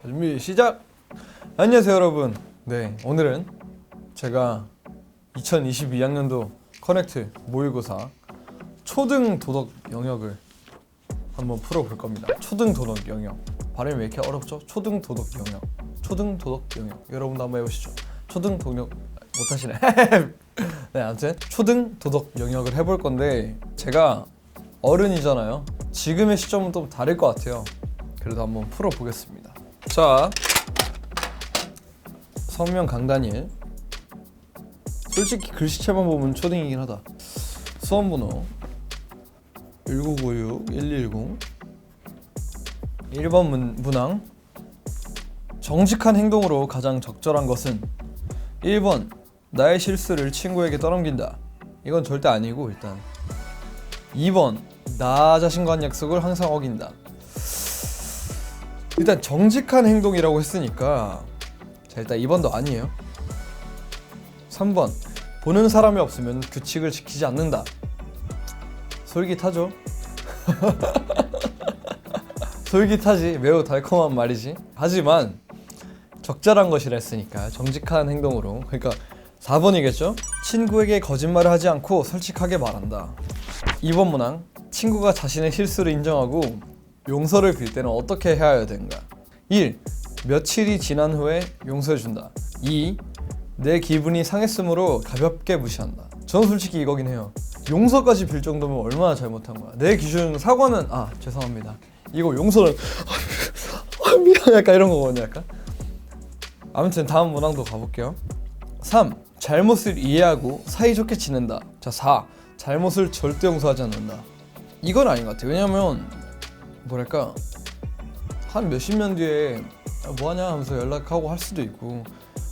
준비 시작! 안녕하세요 여러분. 네, 오늘은 제가 2022학년도 커넥트 모의고사 초등 도덕 영역을 한번 풀어볼 겁니다. 초등 도덕 영역, 발음이 왜 이렇게 어렵죠? 초등 도덕 영역, 초등 도덕 영역. 여러분도 한번 해보시죠. 초등 도덕 못하시네. 네, 아무튼 초등 도덕 영역을 해볼 건데 제가 어른이잖아요. 지금의 시점은 좀 다를 것 같아요. 그래도 한번 풀어보겠습니다. 자, 성명 강다니엘. 솔직히 글씨체만 보면 초딩이긴 하다. 수험번호 1996-1210. 1번 문항. 정직한 행동으로 가장 적절한 것은 1번 나의 실수를 친구에게 떠넘긴다. 이건 절대 아니고 일단 2번 나 자신과 한 약속을 항상 어긴다. 일단 정직한 행동이라고 했으니까 자, 일단 2번도 아니에요. 3번 보는 사람이 없으면 규칙을 지키지 않는다. 솔깃하죠? 솔깃하지. 매우 달콤한 말이지. 하지만 적절한 것이라 했으니까 정직한 행동으로, 그러니까 4번이겠죠? 친구에게 거짓말을 하지 않고 솔직하게 말한다. 2번 문항. 친구가 자신의 실수를 인정하고 용서를 빌 때는 어떻게 해야 되는가? 1. 며칠이 지난 후에 용서해준다. 2. 내 기분이 상했으므로 가볍게 무시한다. 저는 솔직히 이거긴 해요. 용서까지 빌 정도면 얼마나 잘못한 거야. 내 기준 사과는 죄송합니다. 이거 용서는 미안, 약간 이런 거거든요. 약간. 아무튼 다음 문항도 가볼게요. 3. 잘못을 이해하고 사이좋게 지낸다. 자, 4. 잘못을 절대 용서하지 않는다. 이건 아닌 것 같아요. 왜냐면 뭐랄까, 한 몇십 년 뒤에 뭐하냐 하면서 연락하고 할 수도 있고,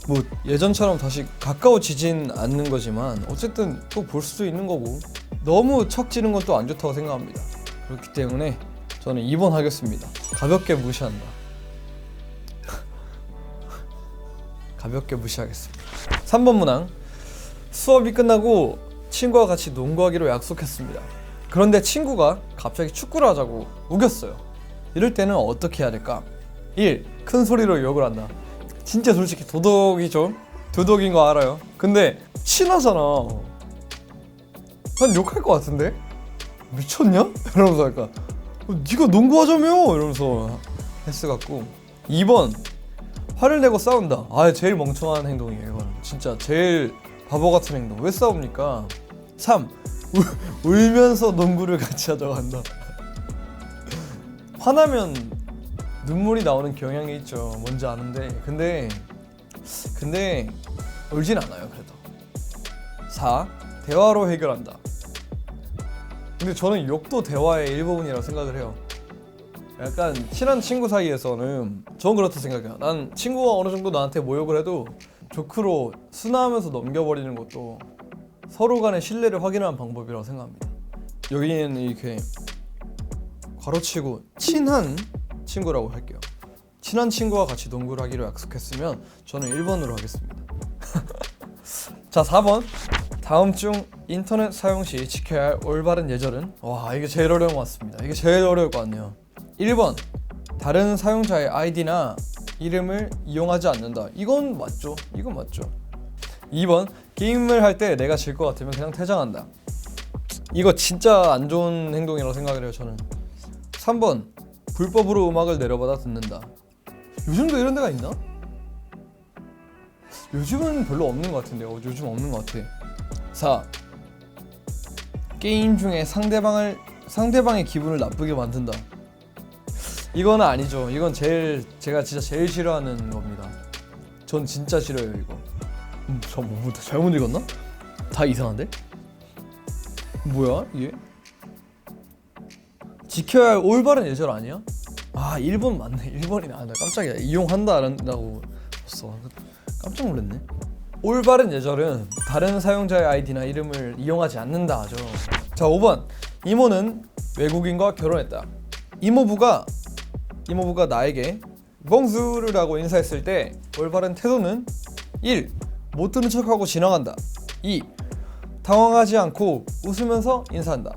뭐 예전처럼 다시 가까워지진 않는 거지만 어쨌든 또 볼 수도 있는 거고, 너무 척 지는 건 또 안 좋다고 생각합니다. 그렇기 때문에 저는 2번 하겠습니다. 가볍게 무시한다. 가볍게 무시하겠습니다. 3번 문항. 수업이 끝나고 친구와 같이 농구하기로 약속했습니다. 그런데 친구가 갑자기 축구를 하자고 우겼어요. 이럴 때는 어떻게 해야 될까? 1. 큰 소리로 욕을 한다. 진짜 솔직히 도덕이죠? 도덕인 거 알아요. 근데 친하잖아. 난 욕할 것 같은데? 미쳤냐? 이러면서 약간 네가 농구하자며? 이러면서 했을 것 같고. 2번 화를 내고 싸운다. 제일 멍청한 행동이에요. 이거는 진짜 제일 바보 같은 행동. 왜 싸웁니까? 3. 울면서 농구를 같이 하자고 한다. 화나면 눈물이 나오는 경향이 있죠. 뭔지 아는데 근데 울진 않아요. 그래도. 4. 대화로 해결한다. 근데 저는 욕도 대화의 일부분이라고 생각을 해요. 약간 친한 친구 사이에서는 저는 그렇다 생각해요. 난 친구가 어느 정도 나한테 모욕을 해도 조크로 순화하면서 넘겨버리는 것도 서로 간의 신뢰를 확인하는 방법이라고 생각합니다. 여기는 이렇게 괄호치고 친한 친구라고 할게요. 친한 친구와 같이 농구를 하기로 약속했으면 저는 1번으로 하겠습니다. 자, 4번. 다음 중 인터넷 사용 시 지켜야 할 올바른 예절은? 와, 이게 제일 어려운 것 같습니다. 이게 제일 어려울 것 같네요. 1번. 다른 사용자의 아이디나 이름을 이용하지 않는다. 이건 맞죠. 2번. 게임을 할 때 내가 질 것 같으면 그냥 퇴장한다. 이거 진짜 안 좋은 행동이라고 생각을 해요. 저는. 3번. 불법으로 음악을 내려받아 듣는다. 요즘도 이런 데가 있나? 요즘은 별로 없는 것 같은데요. 요즘 없는 것 같아. 4. 게임 중에 상대방의 기분을 나쁘게 만든다. 이거는 아니죠. 이건 제가 진짜 제일 싫어하는 겁니다. 전 진짜 싫어요 이거. 저 뭐 잘못 읽었나? 다 이상한데? 뭐야 이게? 지켜야 할 올바른 예절 아니야? 1번 맞네. 1번이네. 나 깜짝이야. 이용한다라고 봤어. 깜짝 놀랐네. 올바른 예절은 다른 사용자의 아이디나 이름을 이용하지 않는다 하죠. 자, 5번. 이모는 외국인과 결혼했다. 이모부가 나에게 봉수르라고 인사했을 때 올바른 태도는 1. 못 들은 척하고 지나간다. 2. 당황하지 않고 웃으면서 인사한다.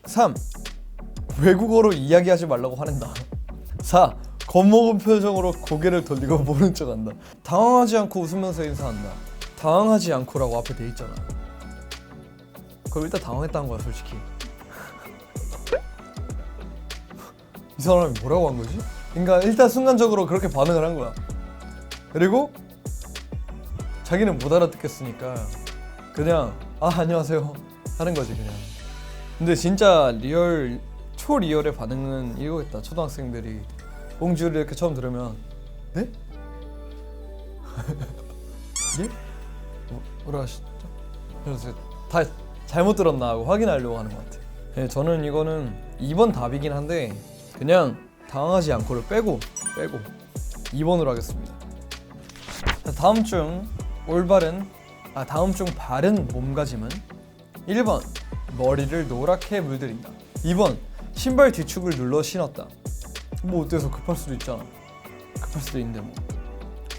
3. 외국어로 이야기하지 말라고 화낸다. 4. 겁먹은 표정으로 고개를 돌리고 모른 척한다. 당황하지 않고 웃으면서 인사한다. 당황하지 않고라고 앞에 돼 있잖아. 그럼 일단 당황했다는 거야 솔직히. 이 사람이 뭐라고 한 거지? 그러니까 일단 순간적으로 그렇게 반응을 한 거야. 그리고 자기는 못 알아듣겠으니까 그냥 안녕하세요 하는 거지 그냥. 근데 진짜 리얼 초리얼의 반응은 이거겠다. 초등학생들이 봉주를 이렇게 처음 들으면 네? 예? 뭐라 하시죠? 그래서 다 잘못 들었나 하고 확인하려고 하는 것 같아요. 네, 저는 이거는 2번 답이긴 한데 그냥 당황하지 않고를 빼고 2번으로 하겠습니다. 자, 다음 중 바른 몸가짐은 1번 머리를 노랗게 물들인다. 2번 신발 뒤축을 눌러 신었다. 뭐 어때서 급할 수도 있잖아. 급할 수도 있는데 뭐.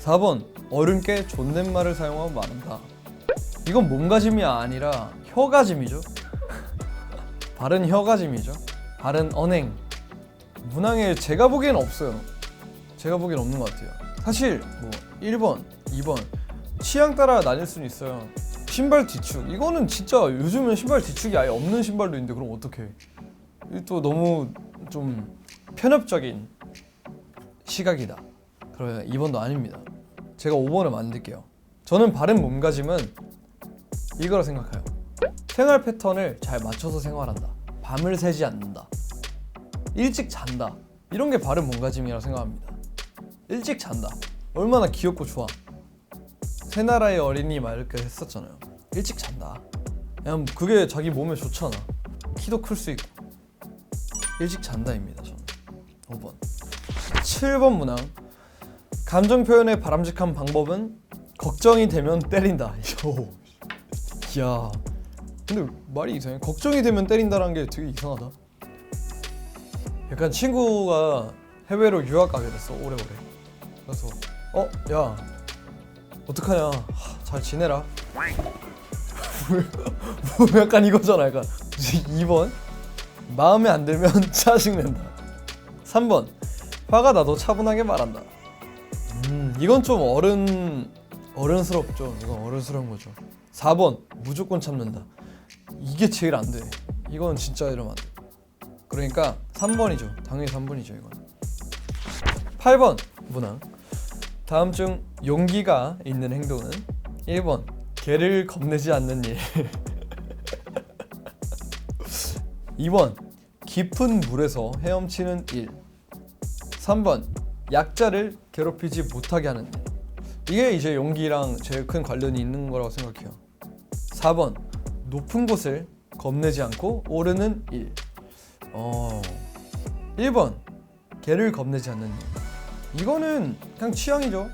4번 어른께 존댓말을 사용하고 말한다. 이건 몸가짐이 아니라 혀가짐이죠. 바른 혀가짐이죠. 바른 언행. 문항에 제가 보기엔 없어요. 제가 보기엔 없는 것 같아요. 사실 뭐 1번, 2번 취향 따라 나뉠 수는 있어요. 신발 뒤축 이거는 진짜 요즘은 신발 뒤축이 아예 없는 신발도 있는데 그럼 어떡해. 또 너무 좀 편협적인 시각이다. 그러면 2번도 아닙니다. 제가 5번을 만들게요. 저는 바른 몸가짐은 이거라 생각해요. 생활 패턴을 잘 맞춰서 생활한다. 밤을 새지 않는다. 일찍 잔다. 이런 게 바른 몸가짐이라고 생각합니다. 일찍 잔다. 얼마나 귀엽고 좋아. 새나라의 어린이 막 이렇게 했었잖아요. 일찍 잔다. 그냥 그게 자기 몸에 좋잖아. 키도 클 수 있고. 일찍 잔다입니다. 저는 5번. 7번 문항. 감정 표현의 바람직한 방법은 걱정이 되면 때린다. 이야. 근데 말이 이상해. 걱정이 되면 때린다라는 게 되게 이상하다. 약간 친구가 해외로 유학 가게 됐어. 오래오래. 그래서 야 어떡하냐. 잘 지내라. 뭐 약간 이거잖아. 약간 2번 마음에 안 들면 짜증낸다. 3번 화가 나도 차분하게 말한다. 이건 좀 어른스럽죠. 이건 어른스러운 거죠. 4번 무조건 참는다. 이게 제일 안 돼. 이건 진짜 이러면 안 돼. 그러니까 3번이죠. 당연히 3번이죠. 이건. 8번 문항. 다음 중 용기가 있는 행동은 1번 개를 겁내지 않는 일. 2번 깊은 물에서 헤엄치는 일. 3번 약자를 괴롭히지 못하게 하는 일. 이게 이제 용기랑 제일 큰 관련이 있는 거라고 생각해요. 4번 높은 곳을 겁내지 않고 오르는 일. 1번 개를 겁내지 않는 일. 이거는 그냥 취향이죠.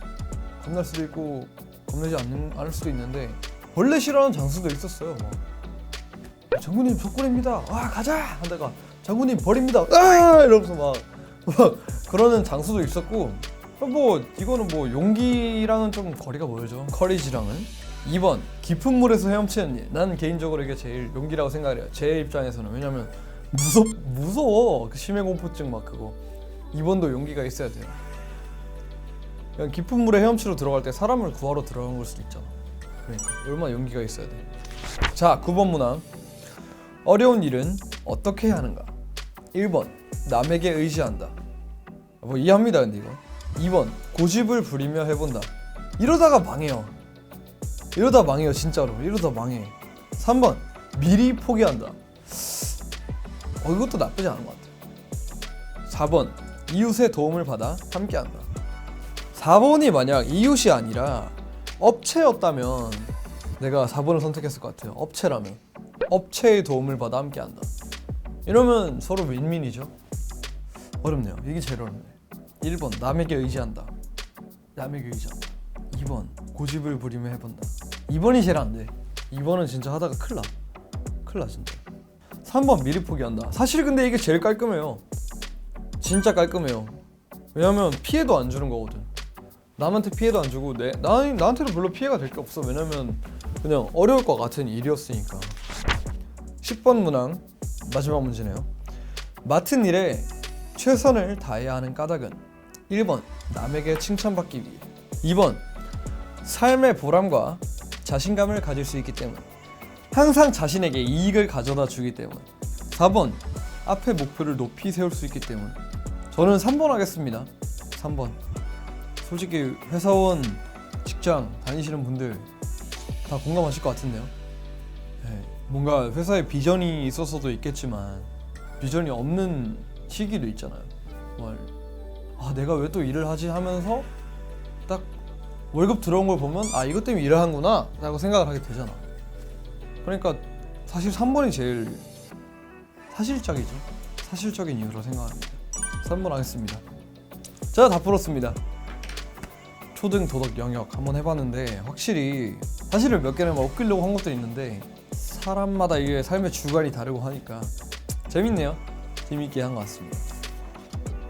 겁날 수도 있고 겁내지 않을 수도 있는데 원래 싫어하는 장수도 있었어요. 뭐. 장군님 적군입니다. 가자 하다가 장군님 버립니다. 이러면서 막 그러는 장수도 있었고 뭐 이거는 뭐 용기랑은 좀 거리가 멀죠. 커리지랑은. 2번 깊은 물에서 헤엄치는 일. 난 개인적으로 이게 제일 용기라고 생각해요. 제 입장에서는. 왜냐면 무서워. 그 심해공포증 막 그거. 2번도 용기가 있어야 돼요. 그냥 깊은 물에 헤엄치러 들어갈 때 사람을 구하러 들어간 걸 수도 있잖아. 그러니까 얼마나 용기가 있어야 돼. 자 9번 문항. 어려운 일은 어떻게 해야 하는가? 1번 남에게 의지한다. 뭐 이해합니다. 근데 이거 2번 고집을 부리며 해본다. 이러다가 망해요. 진짜로. 이러다 망해. 3번 미리 포기한다. 이것도 나쁘지 않은 것 같아. 4번 이웃의 도움을 받아 함께한다. 4번이 만약 이웃이 아니라 업체였다면 내가 4번을 선택했을 것 같아요. 업체라면 업체의 도움을 받아 함께한다. 이러면 서로 윈윈이죠. 어렵네요. 이게 제일 어렵네. 1번 남에게 의지한다. 2번 고집을 부리며 해본다. 2번이 제일 안 돼. 2번은 진짜 하다가 큰일 나 진짜. 3번 미리 포기한다. 사실 근데 이게 제일 깔끔해요. 진짜 깔끔해요. 왜냐면 피해도 안 주는 거거든. 남한테 피해도 안 주고 나한테도 별로 피해가 될 게 없어. 왜냐면 그냥 어려울 것 같은 일이었으니까. 10번 문항 마지막 문제네요. 맡은 일에 최선을 다해야 하는 까닭은 1번 남에게 칭찬받기 위해, 2번 삶의 보람과 자신감을 가질 수 있기 때문, 항상 자신에게 이익을 가져다 주기 때문, 4번 앞의 목표를 높이 세울 수 있기 때문. 저는 3번 하겠습니다. 3번. 솔직히 회사원, 직장 다니시는 분들 다 공감하실 것 같은데요. 네, 뭔가 회사에 비전이 있어서도 있겠지만 비전이 없는 시기도 있잖아요. 내가 왜 또 일을 하지 하면서 딱 월급 들어온 걸 보면 이것 때문에 일을 하는구나 라고 생각을 하게 되잖아. 그러니까 사실 3번이 제일 사실적인 이유로 생각합니다. 3번 하겠습니다. 제가 다 풀었습니다. 초등 도덕 영역 한번 해봤는데 확실히 사실을 몇 개를 엎기려고 한 것도 있는데 사람마다 이게 삶의 주관이 다르고 하니까 재밌네요. 재밌게 한 것 같습니다.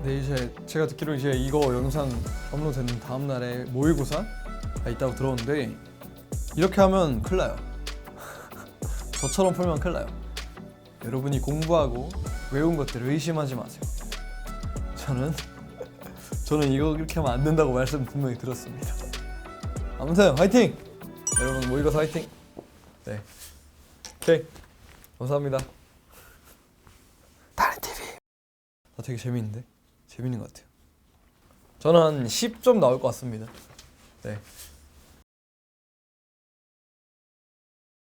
네, 이제 제가 듣기로 이제 이거 영상 업로드되는 다음 날에 모의고사가 있다고 들었는데 이렇게 하면 큰일 나요. 저처럼 풀면 큰일 나요. 여러분이 공부하고 외운 것들을 의심하지 마세요. 저는 이거 이렇게 하면 안 된다고 말씀 분명히 들었습니다. 아무튼 화이팅! 여러분 모의고사 화이팅! 네, 오케이, 감사합니다. 다른 TV. 되게 재밌는데? 재밌는 것 같아요. 저는 한 10점 나올 것 같습니다. 네.